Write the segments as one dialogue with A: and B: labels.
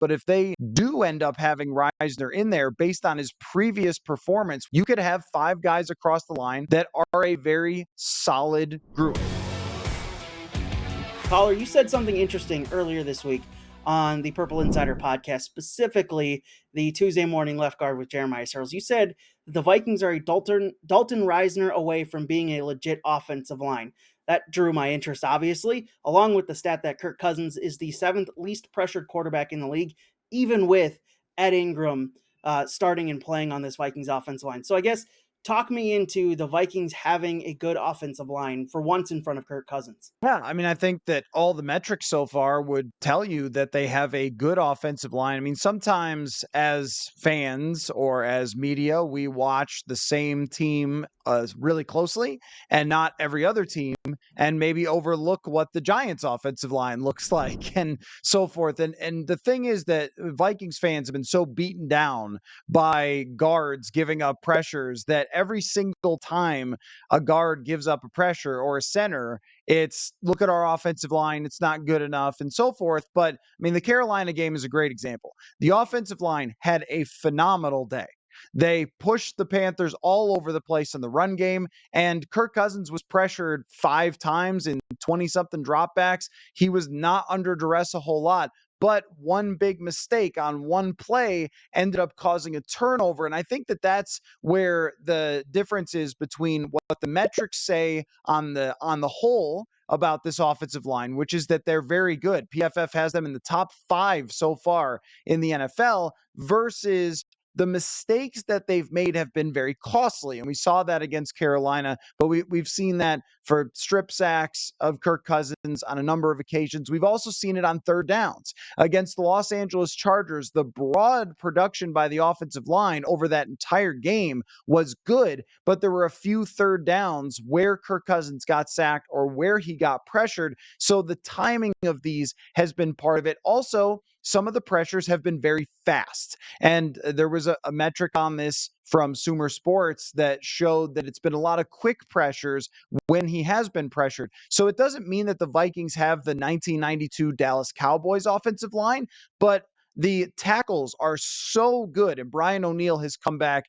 A: But if they do end up having Risner in there based on his previous performance, you could have 5 guys across the line that are a very solid group.
B: Coller, you said something interesting earlier this week on the Purple Insider podcast, specifically the Tuesday morning left guard with Jeremiah Searles. You said the Vikings are a Dalton Risner away from being a legit offensive line. That drew my interest, obviously, along with the stat that Kirk Cousins is the 7th least pressured quarterback in the league, even with Ed Ingram starting and playing on this Vikings offensive line. So I guess talk me into the Vikings having a good offensive line for once in front of Kirk Cousins.
A: Yeah, I mean, I think that all the metrics so far would tell you that they have a good offensive line. I mean, sometimes as fans or as media, we watch the same team really closely and not every other team, and maybe overlook what the Giants' offensive line looks like and so forth. And the thing is that Vikings fans have been so beaten down by guards giving up pressures that every single time a guard gives up a pressure or a center, it's look at our offensive line, it's not good enough, and so forth. But I mean, the Carolina game is a great example. The offensive line had a phenomenal day. They pushed the Panthers all over the place in the run game, and Kirk Cousins was pressured 5 times in 20-something dropbacks. He was not under duress a whole lot, but one big mistake on one play ended up causing a turnover. And I think that that's where the difference is between what the metrics say on the whole about this offensive line, which is that they're very good. PFF has them in the top 5 so far in the NFL, versus the mistakes that they've made have been very costly. And we saw that against Carolina, but we've seen that for strip sacks of Kirk Cousins on a number of occasions. We've also seen it on third downs. Against the Los Angeles Chargers, the broad production by the offensive line over that entire game was good, but there were a few third downs where Kirk Cousins got sacked or where he got pressured. So the timing of these has been part of it. Also, some of the pressures have been very fast. And there was a metric on this from Sumer Sports that showed that it's been a lot of quick pressures when he has been pressured. So it doesn't mean that the Vikings have the 1992 Dallas Cowboys offensive line, but the tackles are so good. And Brian O'Neill has come back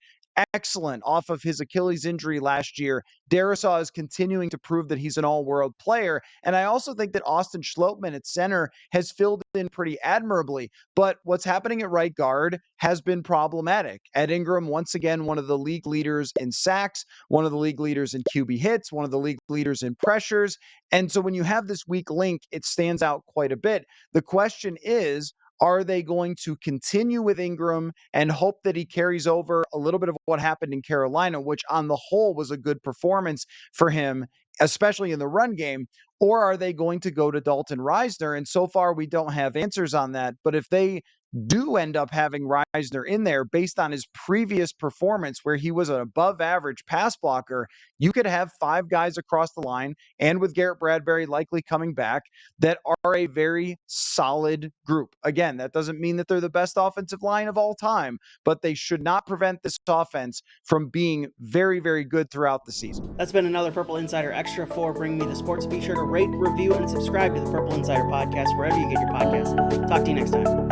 A: excellent off of his Achilles injury last year. Darisaw is continuing to prove that he's an all-world player. And I also think that Austin Schlottmann at center has filled in pretty admirably. But what's happening at right guard has been problematic. Ed Ingram, once again, one of the league leaders in sacks, one of the league leaders in QB hits, one of the league leaders in pressures. And so when you have this weak link, it stands out quite a bit. The question is, are they going to continue with Ingram and hope that he carries over a little bit of what happened in Carolina, which on the whole was a good performance for him, especially in the run game? Or are they going to go to Dalton Risner? And so far, we don't have answers on that. But if they do end up having Risner in there based on his previous performance where he was an above average pass blocker, you could have 5 guys across the line, and with Garrett Bradbury likely coming back, that are a very solid group. Again, that doesn't mean that they're the best offensive line of all time, but they should not prevent this offense from being very, very good throughout the season.
B: That's been another Purple Insider Extra for Bring Me the Sports. Be sure to rate, review, and subscribe to the Purple Insider podcast wherever you get your podcasts. Talk to you next time.